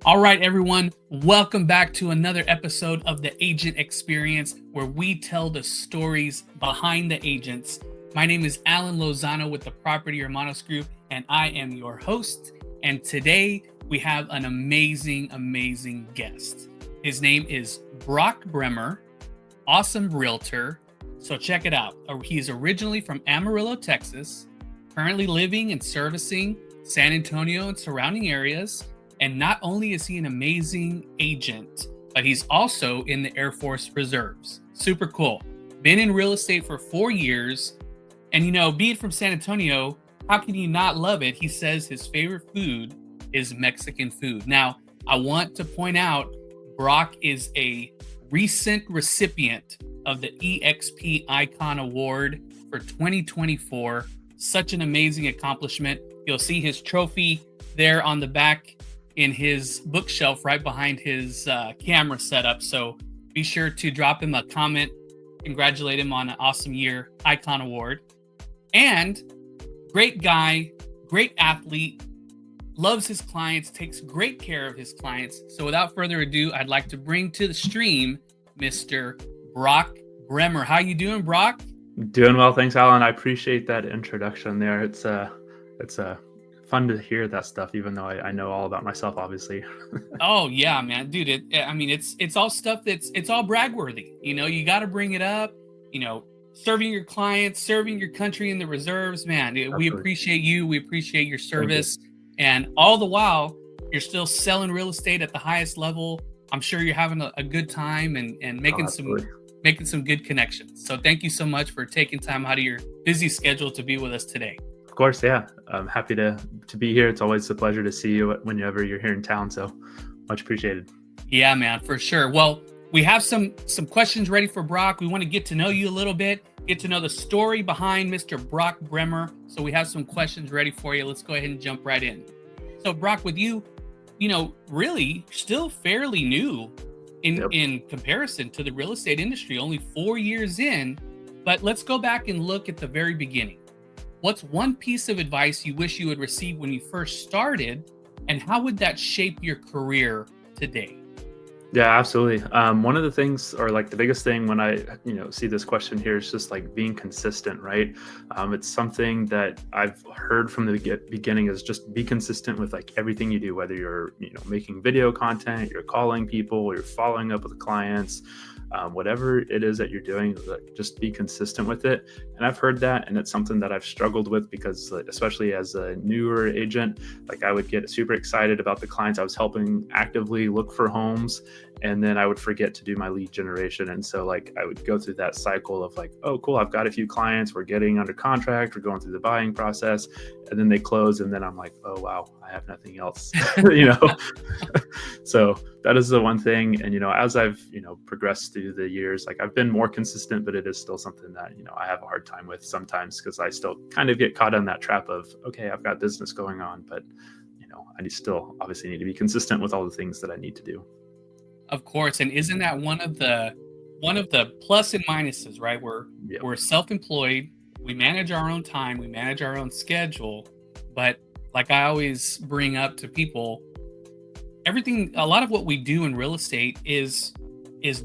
All right, everyone, welcome back to another episode of the Agent Experience, where we tell the stories behind the agents. My name is Alan Lozano with the Property Hermanos Group, and I am your host. And today we have an amazing guest. His name is Brock Bremmer, awesome realtor. So check it out. He's originally from Amarillo, Texas, currently living and servicing San Antonio and surrounding areas. And not only is he an amazing agent, but he's also in the Air Force Reserves. Super cool. Been in real estate for 4 years. And, being from San Antonio, how can you not love it? He says his favorite food is Mexican food. Now, I want to point out, Brock is a recent recipient of the eXp Icon Award for 2024. Such an amazing accomplishment. You'll see his trophy there on the back in his bookshelf right behind his camera setup. So be sure to drop him a comment, congratulate him on an awesome year Icon Award. And great guy, great athlete, loves his clients, takes great care of his clients. So without further ado, I'd like to bring to the stream Mr. Brock Bremmer. How you doing, Brock? Doing well, thanks, Alan. I appreciate that introduction there. It's fun to hear that stuff, even though I know all about myself, obviously. Oh yeah, man, dude. It's all stuff it's all brag worthy. You got to bring it up. Serving your clients, serving your country in the reserves, man. Absolutely. We appreciate you. We appreciate your service, and all the while you're still selling real estate at the highest level. I'm sure you're having a good time and making some good connections. So thank you so much for taking time out of your busy schedule to be with us today. Of course, yeah. I'm happy to be here. It's always a pleasure to see you whenever you're here in town. So much appreciated. Yeah, man, for sure. Well, we have some questions ready for Brock. We want to get to know you a little bit, get to know the story behind Mr. Brock Bremmer. So we have some questions ready for you. Let's go ahead and jump right in. So Brock, with you, really still fairly new in comparison to the real estate industry, only 4 years in. But let's go back and look at the very beginning. What's one piece of advice you wish you had received when you first started, and how would that shape your career today? Yeah, absolutely. One of the things, or like the biggest thing when I, see this question here is just like being consistent, right? It's something that I've heard from the beginning is just be consistent with like everything you do, whether you're, making video content, you're calling people, you're following up with clients, whatever it is that you're doing, just be consistent with it. And I've heard that, and it's something that I've struggled with because, especially as a newer agent, like I would get super excited about the clients I was helping actively look for homes, and then I would forget to do my lead generation. And so like I would go through that cycle of like, oh, cool, I've got a few clients, we're getting under contract, we're going through the buying process, and then they close, and then I'm like, oh wow, I have nothing else. So that is the one thing. And as I've progressed through the years, like I've been more consistent, but it is still something that I have a hard time with sometimes, because I still kind of get caught on that trap of, okay, I've got business going on, but I still obviously need to be consistent with all the things that I need to do. Of course. And isn't that one of the plus and minuses, right? We're self-employed, we manage our own time, we manage our own schedule, but like I always bring up to people, a lot of what we do in real estate is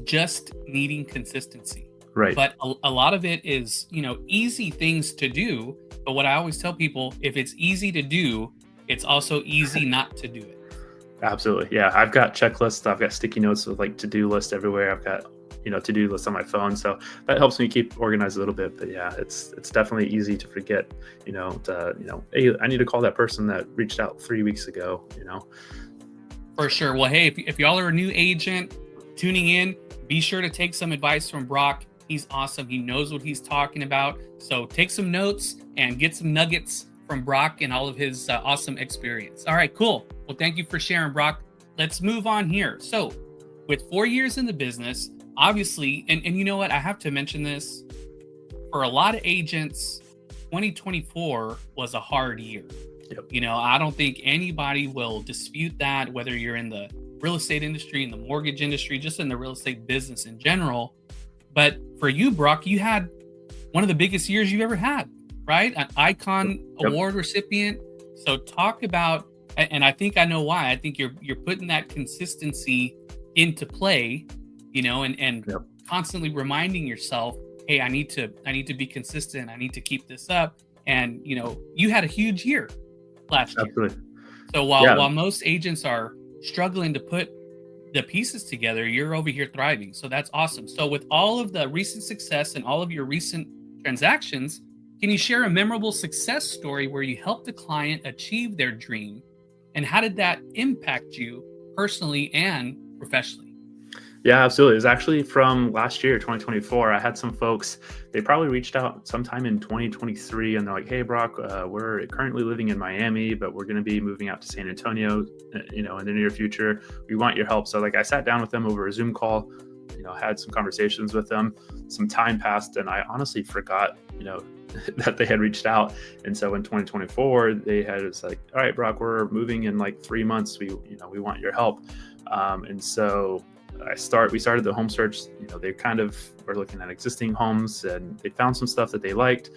just needing consistency. Right. But a lot of it is, easy things to do. But what I always tell people, if it's easy to do, it's also easy not to do it. Absolutely. Yeah. I've got checklists. I've got sticky notes with like to-do lists everywhere. I've got, to-do lists on my phone. So that helps me keep organized a little bit. But yeah, it's definitely easy to forget, hey, I need to call that person that reached out 3 weeks ago, For sure. Well, hey, if y'all are a new agent tuning in, be sure to take some advice from Brock. He's awesome. He knows what he's talking about. So take some notes and get some nuggets from Brock and all of his awesome experience. All right, cool. Well, thank you for sharing, Brock. Let's move on here. So with 4 years in the business, obviously, and you know what? I have to mention this. For a lot of agents, 2024 was a hard year. Yep. I don't think anybody will dispute that, whether you're in the real estate industry, in the mortgage industry, just in the real estate business in general. But for you, Brock, you had one of the biggest years you've ever had, right? An Icon Award recipient. So talk about And I think I know why. I think you're putting that consistency into play, and Yep. constantly reminding yourself, hey, I need to be consistent. I need to keep this up. And you had a huge year last year. Absolutely. So while Yeah. while most agents are struggling to put the pieces together, you're over here thriving. So that's awesome. So with all of the recent success and all of your recent transactions, can you share a memorable success story where you helped a client achieve their dream? And how did that impact you personally and professionally? Yeah, absolutely. It was actually from last year, 2024. I had some folks, they probably reached out sometime in 2023 and they're like, hey, Brock, we're currently living in Miami, but we're going to be moving out to San Antonio, in the near future. We want your help. So like I sat down with them over a Zoom call, had some conversations with them. Some time passed and I honestly forgot, that they had reached out. And so in 2024, they had, it's like, all right, Brock, we're moving in like 3 months. We want your help. And so we started the home search. They kind of were looking at existing homes and they found some stuff that they liked.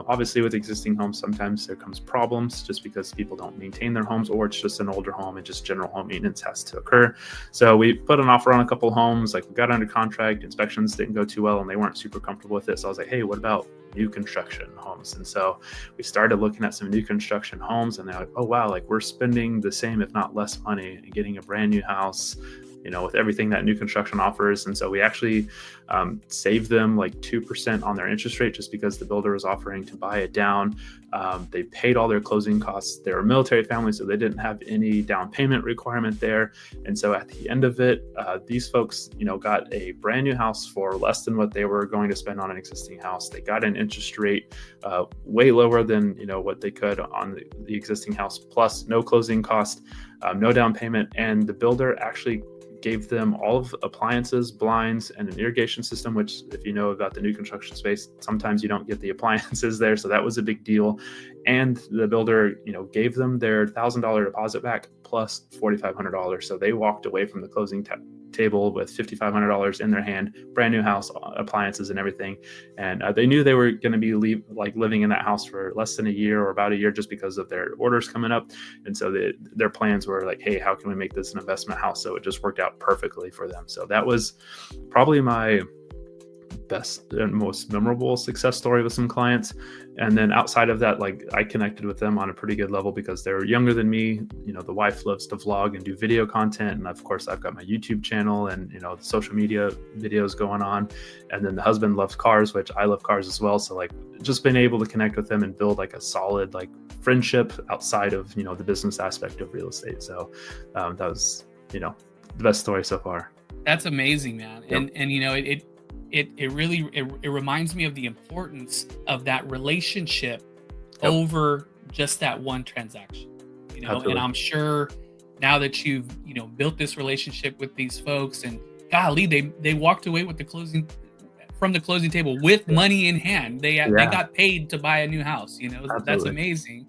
Obviously with existing homes, sometimes there comes problems just because people don't maintain their homes, or it's just an older home and just general home maintenance has to occur. So we put an offer on a couple homes, like we got under contract, inspections didn't go too well and they weren't super comfortable with it. So I was like, hey, what about new construction homes? And so we started looking at some new construction homes and they're like, oh wow, like we're spending the same, if not less money and getting a brand new house, with everything that new construction offers. And so we actually saved them like 2% on their interest rate just because the builder was offering to buy it down. They paid all their closing costs. They were a military family, so they didn't have any down payment requirement there. And so at the end of it, these folks, got a brand new house for less than what they were going to spend on an existing house. They got an interest rate way lower than, what they could on the existing house, plus no closing cost, no down payment. And the builder actually gave them all of appliances, blinds, and an irrigation system, which if you know about the new construction space, sometimes you don't get the appliances there. So that was a big deal. And the builder, gave them their $1,000 deposit back plus $4,500. So they walked away from the closing table with $5,500 in their hand, brand new house, appliances and everything. And they knew they were going to be living in that house for less than a year or about a year just because of their orders coming up. And so their plans were like, hey, how can we make this an investment house? So it just worked out perfectly for them. So that was probably my best and most memorable success story with some clients. And then outside of that, like I connected with them on a pretty good level because they're younger than me. The wife loves to vlog and do video content. And of course I've got my YouTube channel and, the social media videos going on. And then the husband loves cars, which I love cars as well. So like just been able to connect with them and build like a solid, like friendship outside of, the business aspect of real estate. So that was, the best story so far. That's amazing, man. Yep. And it really reminds me of the importance of that relationship over just that one transaction. Absolutely. And I'm sure now that you've built this relationship with these folks, and golly, they walked away with the closing table with money in hand. They got paid to buy a new house. That's amazing.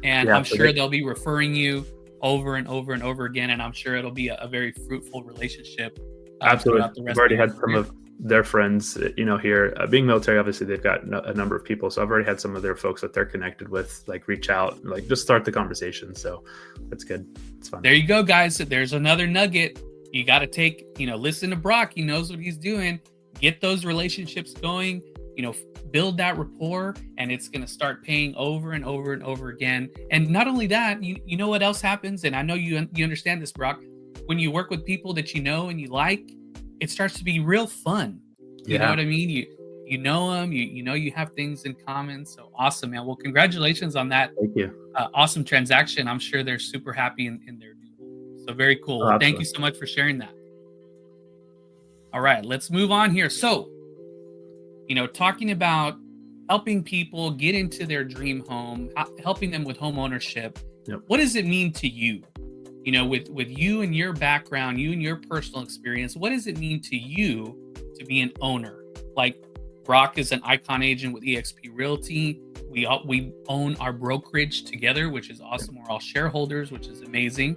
And I'm sure they'll be referring you over and over and over again, and I'm sure it'll be a very fruitful relationship. Absolutely. I've already had some of their friends, here being military, obviously they've got a number of people. So I've already had some of their folks that they're connected with, like reach out, like just start the conversation. So that's good. It's fun. There you go, guys. There's another nugget. You got to take, listen to Brock. He knows what he's doing. Get those relationships going, build that rapport, and it's going to start paying over and over and over again. And not only that, you know what else happens? And I know you understand this, Brock. When you work with people that you know and you like, it starts to be real fun. You know what I mean? You know them, you have things in common. So awesome, man. Well, congratulations on that. Thank you. Awesome transaction. I'm sure they're super happy in their new home. So very cool. Well, thank you so much for sharing that. All right, let's move on here. So, talking about helping people get into their dream home, helping them with home ownership. Yep. What does it mean to you? With you and your background, you and your personal experience, what does it mean to you to be an owner? Like Brock is an icon agent with eXp Realty. We own our brokerage together, which is awesome. We're all shareholders, which is amazing.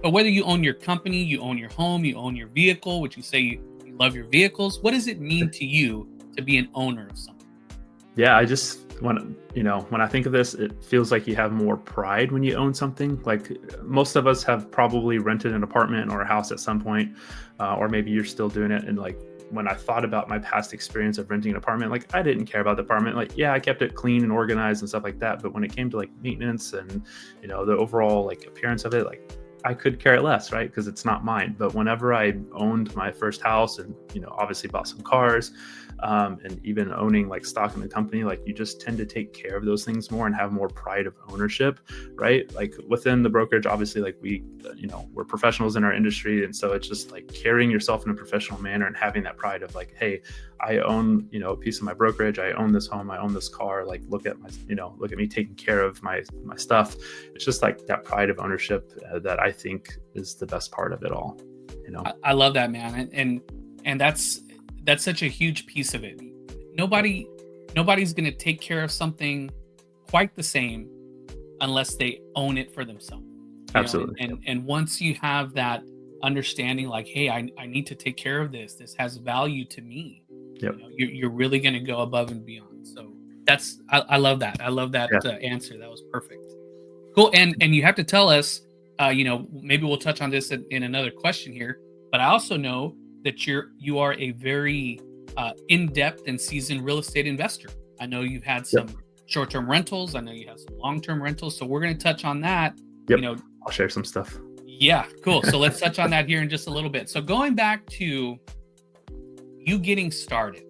But whether you own your company, you own your home, you own your vehicle, which you say you love your vehicles, what does it mean to you to be an owner of something? Yeah, I just when I think of this, it feels like you have more pride when you own something. Like most of us have probably rented an apartment or a house at some point, or maybe you're still doing it. And like when I thought about my past experience of renting an apartment, like I didn't care about the apartment. Like, yeah, I kept it clean and organized and stuff like that. But when it came to like maintenance and, the overall like appearance of it, like I could care less, right? Because it's not mine. But whenever I owned my first house and, obviously bought some cars, and even owning like stock in the company, like you just tend to take care of those things more and have more pride of ownership, right? Like within the brokerage, obviously, like we're professionals in our industry. And so it's just like carrying yourself in a professional manner and having that pride of like, hey, I own, a piece of my brokerage. I own this home. I own this car. Like, look at me taking care of my stuff. It's just like that pride of ownership that I think is the best part of it all. I love that, man. And that's such a huge piece of it. Nobody's going to take care of something quite the same unless they own it for themselves. Absolutely. And once you have that understanding, like, hey, I need to take care of this. This has value to me. Yep. You're really going to go above and beyond. So I love that. I love that answer. That was perfect. Cool. And you have to tell us, maybe we'll touch on this in another question here, but I also know that you are a very in-depth and seasoned real estate investor. I know you've had some short-term rentals. I know you have some long-term rentals. So we're going to touch on that. Yep. I'll share some stuff. Yeah, cool. So let's touch on that here in just a little bit. So going back to you getting started.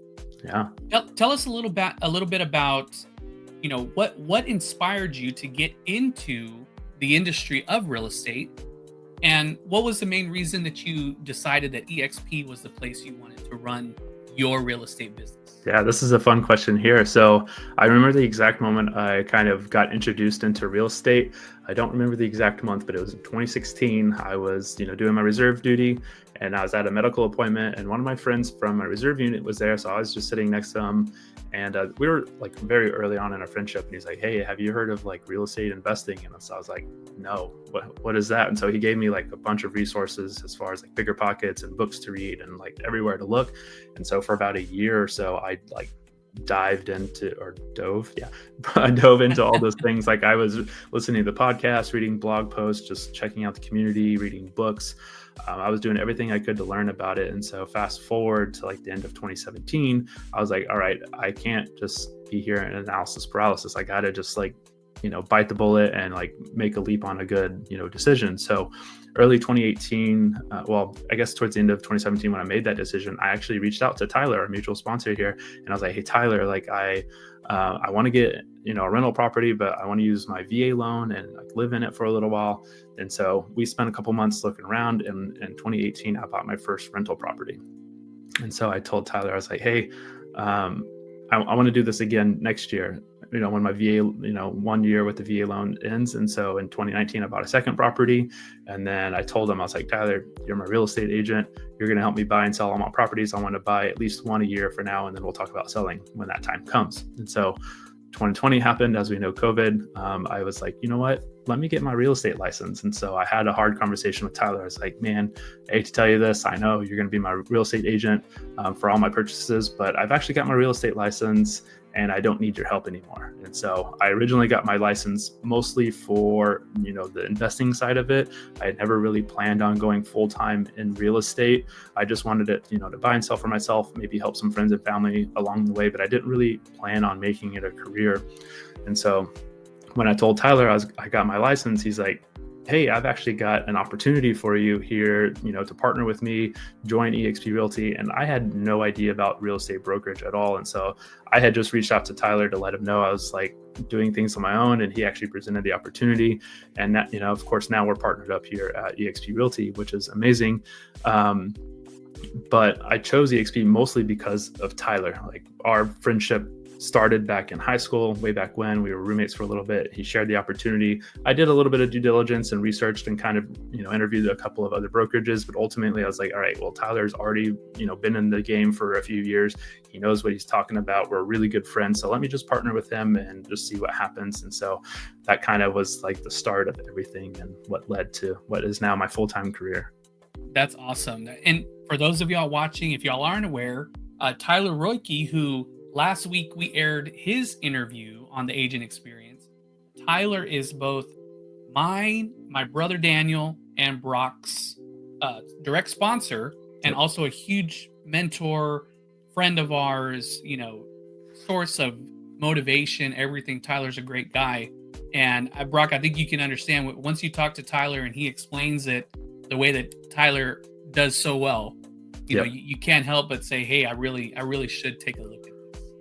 Yeah. Tell us a little bit about, what inspired you to get into the industry of real estate. And what was the main reason that you decided that eXp was the place you wanted to run your real estate business? Yeah, this is a fun question here. So I remember the exact moment I kind of got introduced into real estate. I don't remember the exact month, but it was in 2016. I was, doing my reserve duty and I was at a medical appointment and one of my friends from my reserve unit was there. So I was just sitting next to him and we were like very early on in our friendship and he's like, hey, have you heard of like real estate investing? And so I was like, no, what is that? And so he gave me like a bunch of resources as far as like Bigger Pockets and books to read and like everywhere to look. And so for about a year or so, I like I dove into all those things. Like I was listening to the podcast, reading blog posts, just checking out the community, reading books. I was doing everything I could to learn about it. And so fast forward to like the end of 2017, I was like, all right, I can't just be here in analysis paralysis. I got to just like, bite the bullet and like make a leap on a good, decision. So early 2018, I guess towards the end of 2017, when I made that decision, I actually reached out to Tyler, our mutual sponsor here. And I was like, hey, Tyler, like I want to get, a rental property, but I want to use my VA loan and like live in it for a little while. And so we spent a couple months looking around and in 2018, I bought my first rental property. And so I told Tyler, I was like, hey, I want to do this again next year, when my VA, 1 year with the VA loan ends. And so in 2019, I bought a second property. And then I told him, I was like, Tyler, you're my real estate agent. You're going to help me buy and sell all my properties. I want to buy at least one a year for now. And then we'll talk about selling when that time comes. And so 2020 happened, as we know, COVID. I was like, you know what? Let me get my real estate license. And so I had a hard conversation with Tyler. I was like, man, I hate to tell you this. I know you're going to be my real estate agent for all my purchases, but I've actually got my real estate license and I don't need your help anymore. And so I originally got my license mostly for, the investing side of it. I had never really planned on going full-time in real estate. I just wanted it, to buy and sell for myself, maybe help some friends and family along the way, but I didn't really plan on making it a career. And so when I told Tyler I got my license, he's like, hey, I've actually got an opportunity for you here, to partner with me, join eXp Realty. And I had no idea about real estate brokerage at all. And so I had just reached out to Tyler to let him know I was like doing things on my own. And he actually presented the opportunity. And that, of course, now we're partnered up here at eXp Realty, which is amazing. But I chose eXp mostly because of Tyler. Like our friendship started back in high school, way back when we were roommates for a little bit. He shared the opportunity. I did a little bit of due diligence and researched and kind of, interviewed a couple of other brokerages, but ultimately I was like, all right, well, Tyler's already, been in the game for a few years. He knows what he's talking about. We're really good friends. So let me just partner with him and just see what happens. And so that kind of was like the start of everything and what led to what is now my full-time career. That's awesome. And for those of y'all watching, if y'all aren't aware, Tyler Royke, who last week we aired his interview on the Agent Experience. Tyler is both my brother Daniel, and Brock's direct sponsor, and also a huge mentor, friend of ours, source of motivation, everything. Tyler's a great guy. And Brock, I think you can understand once you talk to Tyler and he explains it the way that Tyler does so well, you can't help but say, hey, I really should take a look at this.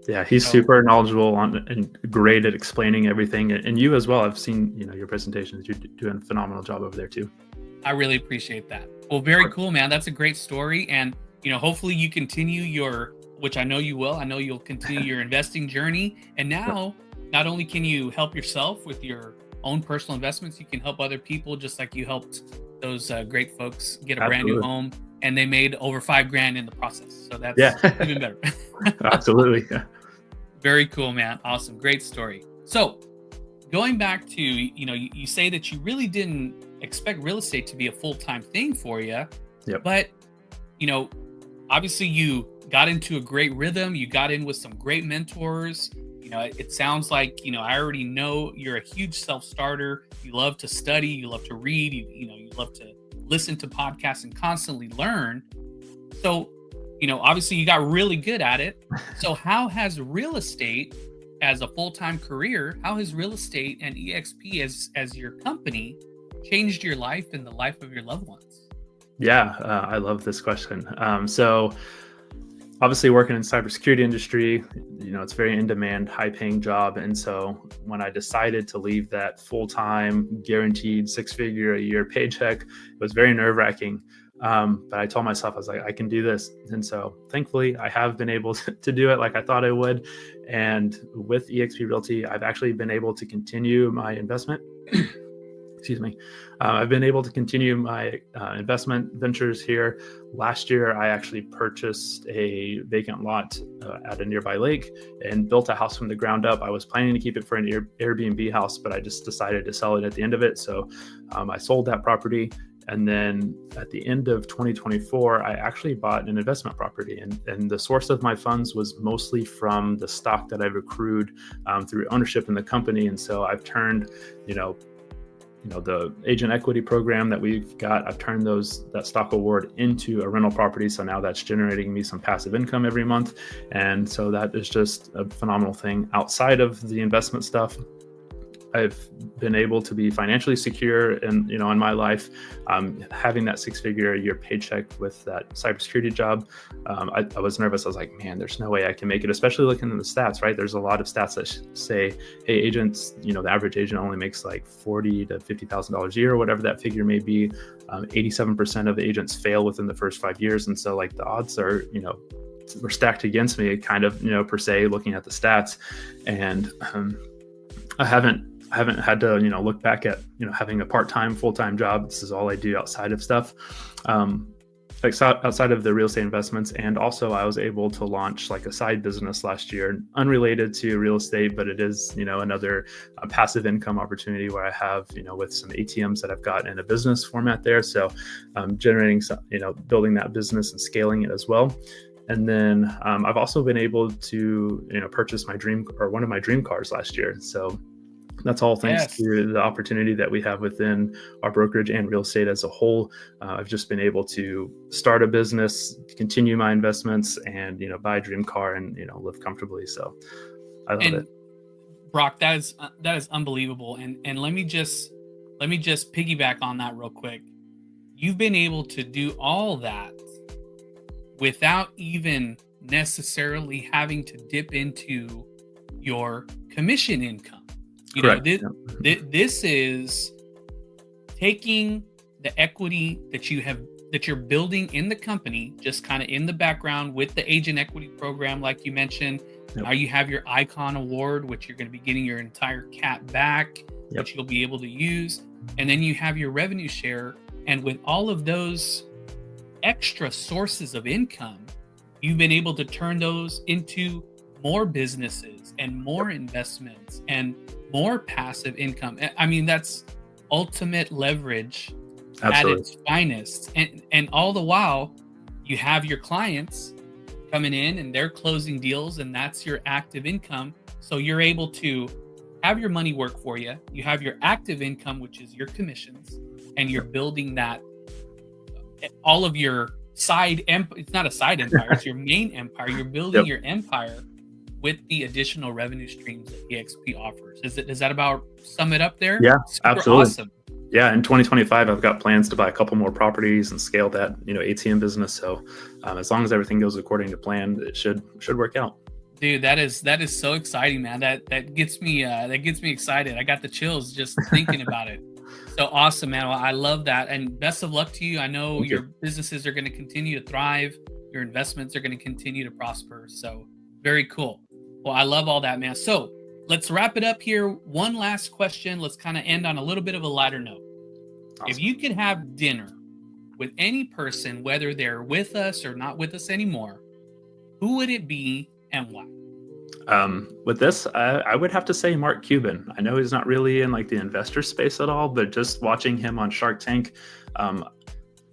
Yeah, he's super knowledgeable and great at explaining everything. And you as well. I've seen, your presentations. You're doing a phenomenal job over there too. I really appreciate that. Well, very cool, man. That's a great story. And, hopefully you continue which I know you will. I know you'll continue your investing journey. And now, not only can you help yourself with your own personal investments, you can help other people just like you helped those great folks get a brand new home, and they made over $5,000 in the process. So that's even better. Absolutely. Yeah. Very cool, man. Awesome. Great story. So going back to, you say that you really didn't expect real estate to be a full-time thing for you, but, obviously you got into a great rhythm. You got in with some great mentors. It sounds like, I already know you're a huge self-starter. You love to study, you love to read, you love to listen to podcasts and constantly learn. So, obviously you got really good at it. So how has real estate as a full-time career, how has real estate and eXp as your company changed your life and the life of your loved ones? Yeah, I love this question. So obviously working in cybersecurity industry, it's very in demand, high paying job. And so when I decided to leave that full-time guaranteed 6-figure a year paycheck, it was very nerve wracking. But I told myself, I was like, I can do this. And so thankfully I have been able to do it like I thought I would. And with eXp Realty, I've actually been able to continue my investment. Excuse me. I've been able to continue my investment ventures here. Last year, I actually purchased a vacant lot at a nearby lake and built a house from the ground up. I was planning to keep it for an Airbnb house, but I just decided to sell it at the end of it. So I sold that property. And then at the end of 2024, I actually bought an investment property. And the source of my funds was mostly from the stock that I've accrued through ownership in the company. And so I've turned, the agent equity program that we've got, I've turned that stock award into a rental property. So now that's generating me some passive income every month. And so that is just a phenomenal thing. Outside of the investment stuff, I've been able to be financially secure in my life. Having that 6-figure a year paycheck with that cybersecurity job, I was nervous. I was like, man, there's no way I can make it, especially looking at the stats, right? There's a lot of stats that say, hey, agents, the average agent only makes like $40,000 to $50,000 a year, or whatever that figure may be. 87% of the agents fail within the first 5 years. And so like the odds are, were stacked against me kind of, per se, looking at the stats. And I haven't had to, look back at, having a part-time, full-time job. This is all I do outside of stuff, outside of the real estate investments. And also I was able to launch like a side business last year, unrelated to real estate, but it is, another passive income opportunity where I have, with some ATMs that I've got in a business format there. So generating some, building that business and scaling it as well. And then I've also been able to, purchase one of my dream cars last year. So that's all thanks to the opportunity that we have within our brokerage and real estate as a whole. I've just been able to start a business, continue my investments, and buy a dream car and live comfortably. So I love it. Brock, that is unbelievable. And let me just piggyback on that real quick. You've been able to do all that without even necessarily having to dip into your commission income. This is taking the equity that you're building in the company, just kind of in the background with the agent equity program, like you mentioned. Now you have your Icon Award, which you're going to be getting your entire cap back, which you'll be able to use. And then you have your revenue share. And with all of those extra sources of income, you've been able to turn those into more businesses and more investments and more passive income. I mean, that's ultimate leverage at its finest. And all the while, you have your clients coming in and they're closing deals, and that's your active income. So you're able to have your money work for you. You have your active income, which is your commissions, and you're building that all of your it's not a side empire, it's your main empire. You're building your empire with the additional revenue streams that eXp offers. Does that about sum it up there? Yeah, Super absolutely. awesome. Yeah, in 2025, I've got plans to buy a couple more properties and scale that, ATM business. So as long as everything goes according to plan, it should work out. Dude, that is so exciting, man. That gets me excited. I got the chills just thinking about it. So awesome, man. Well, I love that, and best of luck to you. I know your businesses are going to continue to thrive. Your investments are going to continue to prosper. So very cool. Well, I love all that, man. So let's wrap it up here. One last question. Let's kind of end on a little bit of a lighter note. Awesome. If you could have dinner with any person, whether they're with us or not with us anymore, who would it be and why? With this, I would have to say Mark Cuban. I know he's not really in like the investor space at all, but just watching him on Shark Tank,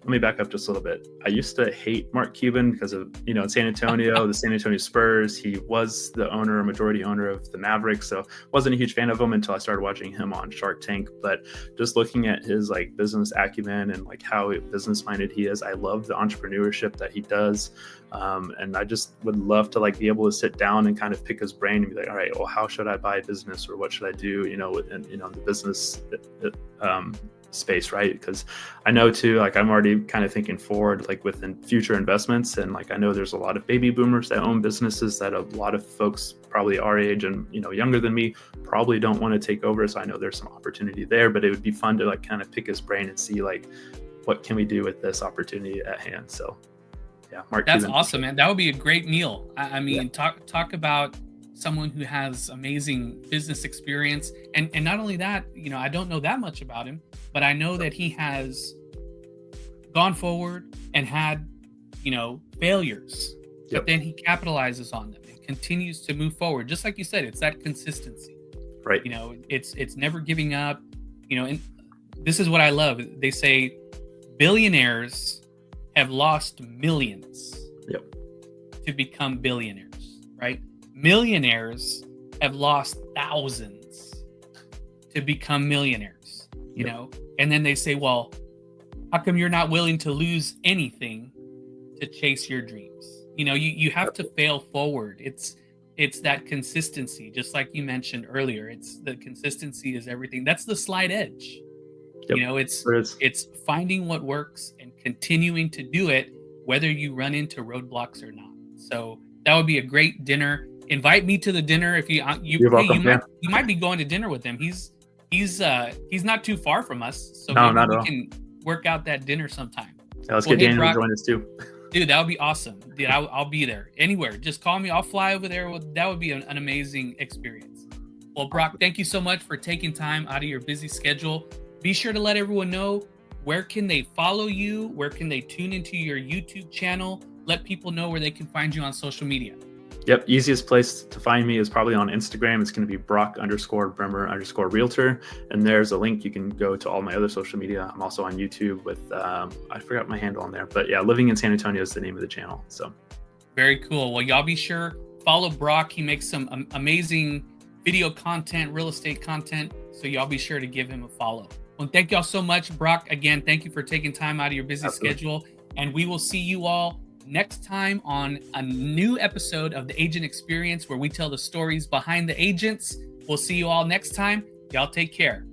let me back up just a little bit. I used to hate Mark Cuban because of, in San Antonio, the San Antonio Spurs. He was the majority owner of the Mavericks. So wasn't a huge fan of him until I started watching him on Shark Tank. But just looking at his like business acumen and like how business minded he is, I love the entrepreneurship that he does. And I just would love to like be able to sit down and kind of pick his brain and be like, all right, well, how should I buy a business, or what should I do, within, the business, space, right? Because I know too, like I'm already kind of thinking forward, like within future investments, and like I know there's a lot of baby boomers that own businesses that a lot of folks probably our age and younger than me probably don't want to take over. So I know there's some opportunity there, but it would be fun to like kind of pick his brain and see like what can we do with this opportunity at hand. So yeah, Mark. That's awesome, man. That would be a great meal. I mean, talk about someone who has amazing business experience, and not only that, I don't know that much about him, but I know that he has gone forward and had failures, but then he capitalizes on them and continues to move forward. Just like you said, it's that consistency, right? It's never giving up, and this is what I love. They say billionaires have lost millions to become billionaires, right? Millionaires have lost thousands to become millionaires, and then they say, well, how come you're not willing to lose anything to chase your dreams? You have to fail forward. It's that consistency, just like you mentioned earlier. It's the consistency is everything. That's the slight edge. It's finding what works and continuing to do it, whether you run into roadblocks or not. So that would be a great dinner. Invite me to the dinner if you might be going to dinner with him. He's not too far from us, so maybe we can work out that dinner sometime. Yeah, let's get Daniel to join us too. Dude, that would be awesome. Dude, I'll be there. Anywhere, just call me. I'll fly over there. That would be an amazing experience. Well, Brock, thank you so much for taking time out of your busy schedule. Be sure to let everyone know, where can they follow you? Where can they tune into your YouTube channel? Let people know where they can find you on social media. Yep. Easiest place to find me is probably on Instagram. It's going to be Brock_Bremmer_Realtor. And there's a link. You can go to all my other social media. I'm also on YouTube with, I forgot my handle on there, but yeah, Living in San Antonio is the name of the channel. So very cool. Well, y'all be sure, follow Brock. He makes some amazing video content, real estate content. So y'all be sure to give him a follow. Well, thank y'all so much, Brock. Again, thank you for taking time out of your busy schedule. And we will see you all next time on a new episode of The Agent Experience, where we tell the stories behind the agents. We'll see you all next time. Y'all take care.